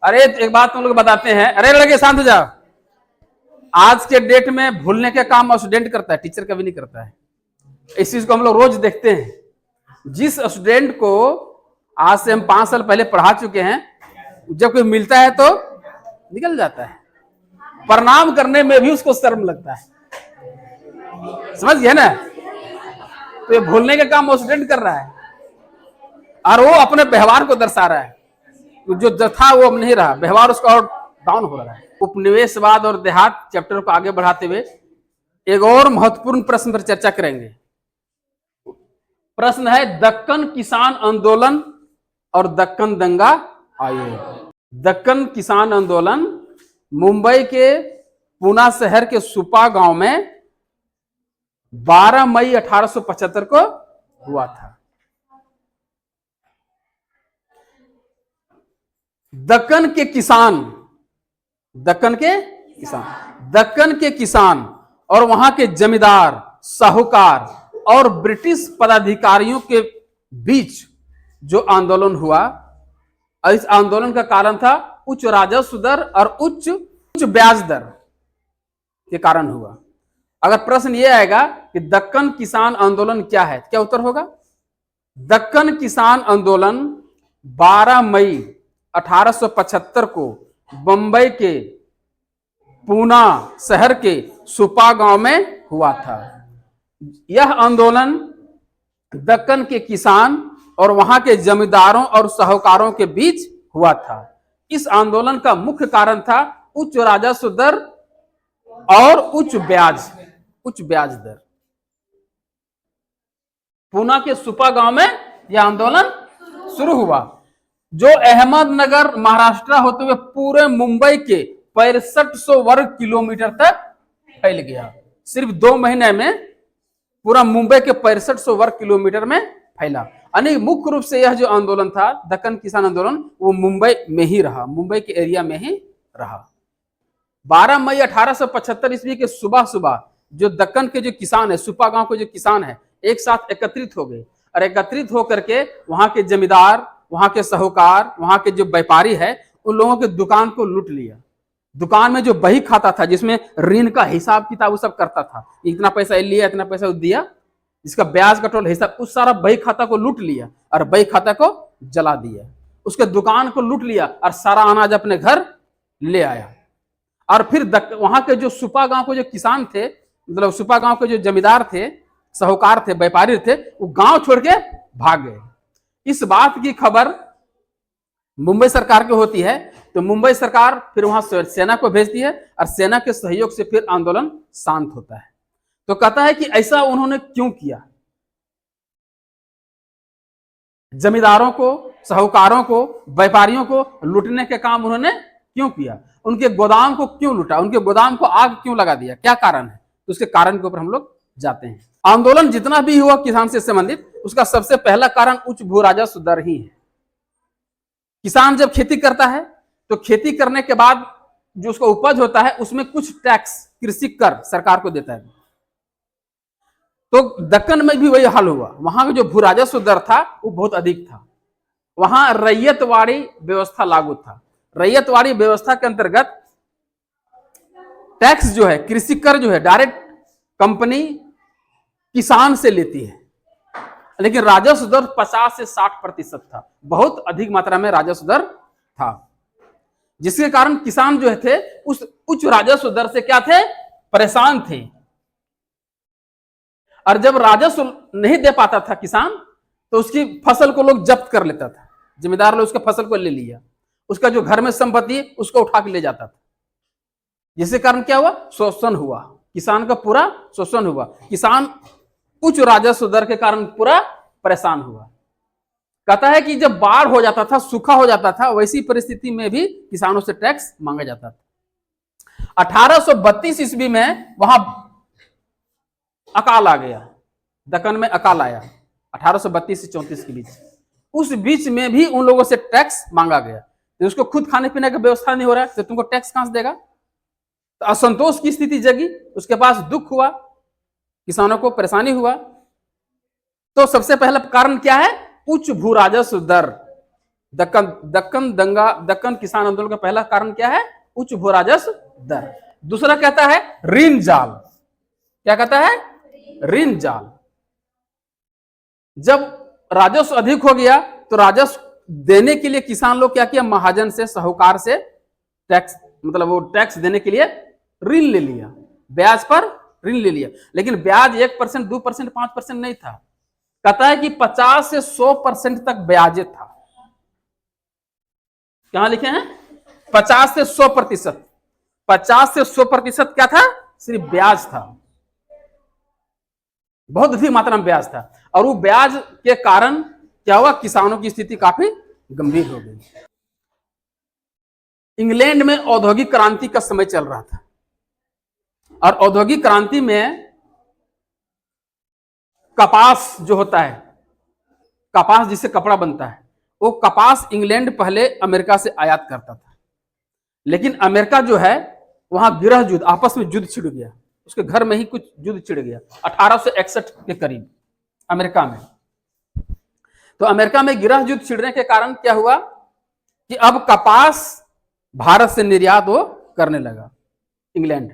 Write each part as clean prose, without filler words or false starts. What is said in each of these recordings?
अरे एक बात तुम लोग बताते हैं, अरे लड़के शांत हो जाओ। आज के डेट में भूलने का काम स्टूडेंट करता है, टीचर कभी नहीं करता है। इस चीज को हम लोग रोज देखते हैं। जिस स्टूडेंट को आज से हम 5 साल पहले पढ़ा चुके हैं, जब कोई मिलता है तो निकल जाता है, प्रणाम करने में भी उसको शर्म लगता है। समझ गए ना? तो ये भूलने का काम वो स्टूडेंट कर रहा है और वो अपने व्यवहार को दर्शा रहा है। जो था वो अब नहीं रहा, व्यवहार उसका और डाउन हो रहा है। उपनिवेशवाद और देहात चैप्टर को आगे बढ़ाते हुए एक और महत्वपूर्ण प्रश्न पर चर्चा करेंगे। प्रश्न है दक्कन किसान आंदोलन और दक्कन दंगा आयोग। दक्कन किसान आंदोलन मुंबई के पूना शहर के सुपा गांव में 12 मई 1875 को हुआ था। दक्कन के किसान और वहां के जमींदार, साहूकार और ब्रिटिश पदाधिकारियों के बीच जो आंदोलन हुआ, इस आंदोलन का कारण था उच्च राजस्व दर और उच्च ब्याज दर के कारण हुआ। अगर प्रश्न यह आएगा कि दक्कन किसान आंदोलन क्या है, क्या उत्तर होगा? दक्कन किसान आंदोलन 12 मई 1875 को बंबई के पूना शहर के सुपा गांव में हुआ था। यह आंदोलन दक्कन के किसान और वहां के जमींदारों और साहूकारों के बीच हुआ था। इस आंदोलन का मुख्य कारण था उच्च राजस्व दर और उच्च ब्याज दर। पूना के सुपा गांव में यह आंदोलन शुरू हुआ, जो अहमदनगर महाराष्ट्र होते हुए पूरे मुंबई के 6500 वर्ग किलोमीटर तक फैल गया। सिर्फ 2 महीने में पूरा मुंबई के 6500 वर्ग किलोमीटर में फैला। यानी मुख्य रूप से यह जो आंदोलन था दक्कन किसान आंदोलन, वो मुंबई में ही रहा, मुंबई के एरिया में ही रहा। 12 मई 1875 ईस्वी के सुबह जो दक्कन के जो किसान है, सुपा गांव के जो किसान है, एक साथ एकत्रित हो गए और एकत्रित होकर के वहां के जमींदार, वहां के साहूकार, वहां के जो व्यापारी है, उन लोगों के दुकान को लूट लिया। दुकान में जो बही खाता था, जिसमें ऋण का हिसाब किताब वो सब करता था, इतना पैसा लिया, इतना पैसा दिया, इसका ब्याज का टोटल हिसाब, उस सारा बही खाता को लूट लिया और बही खाता को जला दिया। उसके दुकान को लूट लिया और सारा अनाज अपने घर ले आया। और फिर वहां के जो सुपा गांव के जो किसान थे, मतलब सुपा गांव के जो जमींदार थे, साहूकार थे, व्यापारी थे, वो गांव छोड़ के भाग गए। इस बात की खबर मुंबई सरकार को होती है, तो मुंबई सरकार फिर वहां सेना को भेजती है और सेना के सहयोग से फिर आंदोलन शांत होता है। तो कहता है कि ऐसा उन्होंने क्यों किया? जमींदारों को, साहूकारों को, व्यापारियों को लूटने के काम उन्होंने क्यों किया? उनके गोदाम को क्यों लूटा? उनके गोदाम को आग क्यों लगा दिया? क्या कारण है? तो उसके कारण के ऊपर हम लोग जाते हैं। आंदोलन जितना भी हुआ किसान से संबंधित, उसका सबसे पहला कारण उच्च भू राजस्व दर ही है। किसान जब खेती करता है तो खेती करने के बाद जो उसका उपज होता है उसमें कुछ टैक्स, कृषि कर सरकार को देता है। तो दक्कन में भी वही हाल हुआ। वहां का जो भू राजस्व दर था वो बहुत अधिक था। वहां रैयतवाड़ी व्यवस्था लागू था। रैयतवाड़ी व्यवस्था के अंतर्गत टैक्स जो है, कृषि कर जो है, डायरेक्ट कंपनी किसान से लेती है, लेकिन राजस्व दर 50 से 60% था। बहुत अधिक मात्रा में राजस्व दर था, जिसके कारण किसान जो थे उस उच्च राजस्व दर से क्या थे? परेशान थे। और जब राजस्व नहीं दे पाता था किसान, तो उसकी फसल को लोग जब्त कर लेता था। जिम्मेदार लोग उसके फसल को ले लिया, उसका जो घर में संपत्ति उसको उठा के ले जाता था, जिसके कारण क्या हुआ? शोषण हुआ, किसान का पूरा शोषण हुआ। किसान उच्च राजस्व दर के कारण पूरा परेशान हुआ। कहता है कि जब बाढ़ हो जाता था, सूखा हो जाता था, वैसी परिस्थिति में भी किसानों से टैक्स मांगा जाता था। 1832 ईस्वी में वहां अकाल आ गया, दक्कन में अकाल आया 1832 से 34 के बीच। उस बीच में भी उन लोगों से टैक्स मांगा गया। तो उसको खुद खाने पीने की व्यवस्था नहीं हो रहा है, तो तुमको टैक्स कहां से देगा? तो असंतोष की स्थिति जगी, उसके पास दुख हुआ, किसानों को परेशानी हुआ। तो सबसे पहला कारण क्या है? उच्च भू राजस्व दर। दक्कन दक्कन दंगा, दक्कन किसान आंदोलन का पहला कारण क्या है? उच्च भू राजस्व दर। दूसरा कहता है ऋण जाल। क्या कहता है? ऋण जाल। जब राजस्व अधिक हो गया तो राजस्व देने के लिए किसान लोग क्या किया? महाजन से, साहूकार से टैक्स, मतलब वो टैक्स देने के लिए ऋण ले लिया, ब्याज पर ऋण ले लिया। लेकिन ब्याज 1%, 2%, 5% नहीं था। कहता है कि 50 से 100% तक ब्याज था। कहां लिखे हैं? 50 से 100%। 50 से 100% क्या था? सिर्फ ब्याज था। बहुत अधिक मात्रा में ब्याज था। और वो ब्याज के कारण क्या हुआ? किसानों की स्थिति काफी गंभीर हो गई। इंग्लैंड में औद्योगिक क्रांति का समय चल रहा था, और औद्योगिक क्रांति में कपास जो होता है, कपास जिससे कपड़ा बनता है, वो कपास इंग्लैंड पहले अमेरिका से आयात करता था। लेकिन अमेरिका जो है वहां गृह युद्ध, आपस में युद्ध छिड़ गया, उसके घर में ही कुछ युद्ध छिड़ गया 1861 के करीब अमेरिका में। तो अमेरिका में गृह युद्ध छिड़ने के कारण क्या हुआ कि अब कपास भारत से निर्यात वो करने लगा, इंग्लैंड।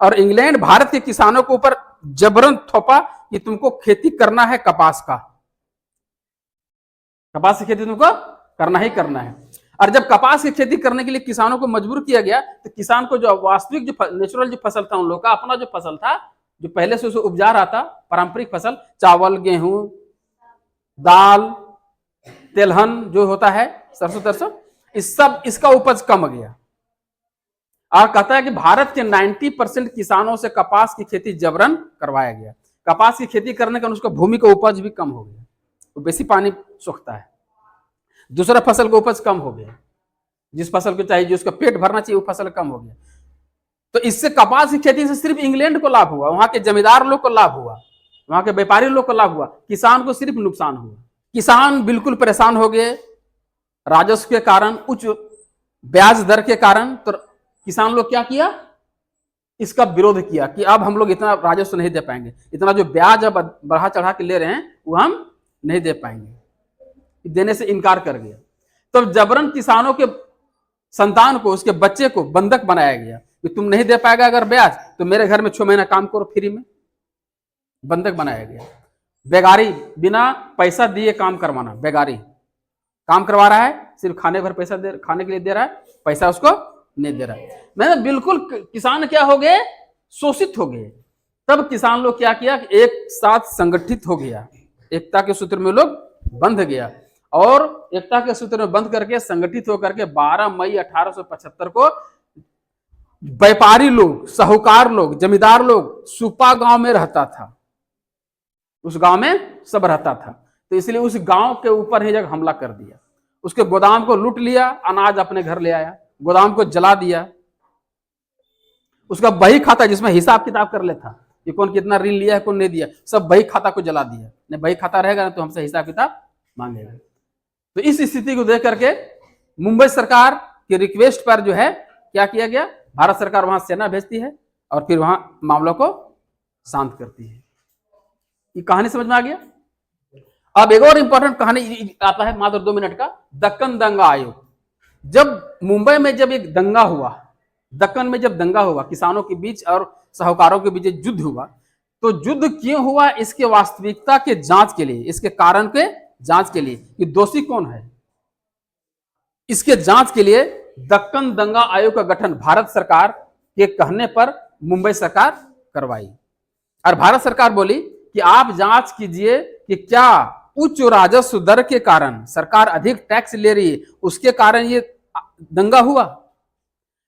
और इंग्लैंड भारत के किसानों के ऊपर जबरन थोपा कि तुमको खेती करना है कपास का, कपास की खेती तुमको करना ही करना है। और जब कपास की खेती करने के लिए किसानों को मजबूर किया गया तो किसान को जो वास्तविक, जो नेचुरल जो फसल था उन लोगों का, अपना जो फसल था, जो पहले से उसे उपजा रहा था, पारंपरिक फसल, चावल, गेहूं, दाल, तेलहन जो होता है, सरसों तरसों, इस सब, इसका उपज कम गया। और कहता है कि भारत के 90% किसानों से कपास की खेती जबरन करवाया गया। कपास की खेती करने का उसका भूमि का उपज भी कम हो गया, तो बेसी पानी सोखता है। दूसरा फसल का उपज कम हो गया, जिस फसल को चाहिए, जिसका पेट भरना चाहिए, वो फसल कम हो गया। तो इससे कपास की खेती से सिर्फ इंग्लैंड को लाभ हुआ, वहां के जमींदार लोग को लाभ हुआ, वहां के व्यापारी लोग को लाभ हुआ, किसान को सिर्फ नुकसान हुआ। किसान बिल्कुल परेशान हो गए राजस्व के कारण, उच्च ब्याज दर के कारण। तो किसान लोग क्या किया? इसका विरोध किया कि अब हम लोग इतना राजस्व नहीं दे पाएंगे, इतना जो ब्याज अब बढ़ा चढ़ा के ले रहे हैं वो हम नहीं दे पाएंगे, देने से इनकार कर गया। तब तो जबरन किसानों के संतान को, उसके बच्चे को बंधक बनाया गया कि तुम नहीं दे पाएगा अगर ब्याज तो मेरे घर में 6 महीना काम करो फ्री में, बंधक बनाया गया। बेगारी, बिना पैसा दिए काम करवाना, बेगारी, काम करवा रहा है, सिर्फ खाने भर पैसा दे, खाने के लिए दे रहा है, पैसा उसको नहीं दे रहा है। मैंने बिल्कुल किसान क्या हो गए? शोषित हो गए। तब किसान लोग क्या किया? एक साथ संगठित हो गया, एकता के सूत्र में लोग बंध गया, और एकता के सूत्र में बंध करके संगठित होकर के 12 मई 1875 को व्यापारी लोग, साहूकार लोग, जमींदार लोग, सुपा गांव में रहता था, उस गांव में सब रहता था, तो इसलिए उस गांव के ऊपर ही जगह हमला कर दिया, उसके गोदाम को लूट लिया, अनाज अपने घर ले आया, गोदाम को जला दिया, उसका बही खाता जिसमें हिसाब किताब कर लेता कि कौन कितना ऋण लिया है, कौन नहीं दिया, सब बही खाता को जला दिया। नहीं बही खाता रहेगा ना तो हमसे हिसाब किताब मांगेगा। तो इस स्थिति को देख करके मुंबई सरकार के रिक्वेस्ट पर जो है क्या किया गया? भारत सरकार वहां सेना भेजती है और फिर वहां मामलों को शांत करती है। ये कहानी समझ में आ गया? अब एक और इंपॉर्टेंट कहानी आता है, मात्र 2 मिनट का, दक्कन दंगा आयोग। जब मुंबई में जब एक दंगा हुआ, दक्कन में जब दंगा हुआ, किसानों के बीच और साहूकारों के बीच युद्ध हुआ, तो युद्ध क्यों हुआ इसके वास्तविकता के जांच के लिए, इसके कारण के जांच के लिए कि दोषी कौन है, इसके जांच के लिए दक्कन दंगा आयोग का गठन भारत सरकार के कहने पर मुंबई सरकार करवाई। और भारत सरकार बोली कि आप जांच कीजिए कि क्या उच्च राजस्व दर के कारण सरकार अधिक टैक्स ले रही है, उसके कारण ये दंगा हुआ।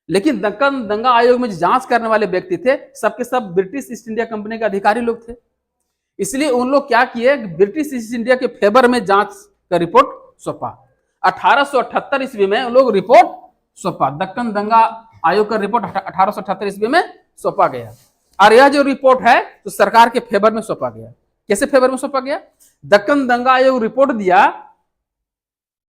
लेकिन दक्कन दंगा आयोग में जो जांच करने वाले व्यक्ति थे, सबके सब ब्रिटिश ईस्ट इंडिया कंपनी के अधिकारी लोग थे। इसलिए उन लोग क्या किए? ब्रिटिश ईस्ट इंडिया के फेवर में जांच का रिपोर्ट सौंपा। 1878 ईस्वी में उन लोग रिपोर्ट सौंपा, दक्कन दंगा आयोग का रिपोर्ट 1878 ईस्वी में सौंपा गया। और यह जो रिपोर्ट है तो सरकार के फेवर में सौंपा गया। कैसे फेवर में सौंपा गया? दक्कन दंगा आयोग रिपोर्ट दिया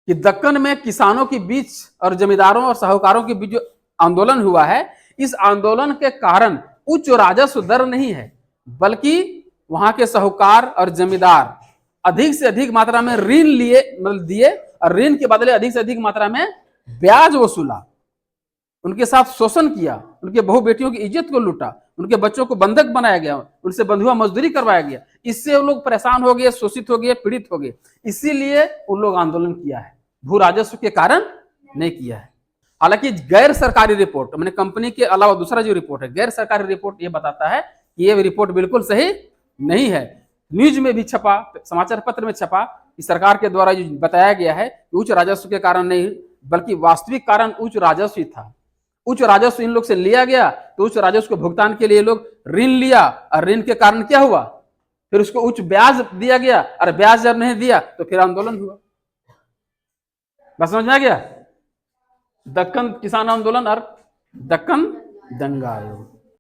कि दक्कन में किसानों के बीच और जमींदारों और साहूकारों के बीच जो आंदोलन हुआ है, इस आंदोलन के कारण उच्च राजस्व दर नहीं है, बल्कि वहां के साहूकार और जमींदार अधिक से अधिक मात्रा में ऋण लिए, मतलब दिए, और ऋण के बदले अधिक से अधिक मात्रा में ब्याज वसूला, उनके साथ शोषण किया, उनके बहु बेटियों की इज्जत को लूटा, उनके बच्चों को बंधक बनाया गया, उनसे बंधुआ मजदूरी करवाया गया। इससे वो लोग परेशान हो गए, शोषित हो गए, पीड़ित हो गए। इसीलिए उन लोग आंदोलन किया है, भू राजस्व के कारण नहीं किया है। हालांकि गैर सरकारी रिपोर्ट, मैंने कंपनी के अलावा दूसरा जो रिपोर्ट है, गैर सरकारी रिपोर्ट, ये बताता है कि ये रिपोर्ट बिल्कुल सही नहीं है। न्यूज में भी छपा, समाचार पत्र में छपा कि सरकार के द्वारा जो बताया गया है कि उच्च राजस्व के कारण नहीं, बल्कि वास्तविक कारण उच्च राजस्व ही था। उच्च राजस्व इन लोग से लिया गया, तो उच्च राजस्व के भुगतान के लिए लोग ऋण लिया, और ऋण के कारण क्या हुआ, फिर उसको उच्च ब्याज दिया गया, और ब्याज जब नहीं दिया तो फिर आंदोलन हुआ। बस समझ में आ गया? दक्कन किसान आंदोलन और दक्कन दंगा आयोग।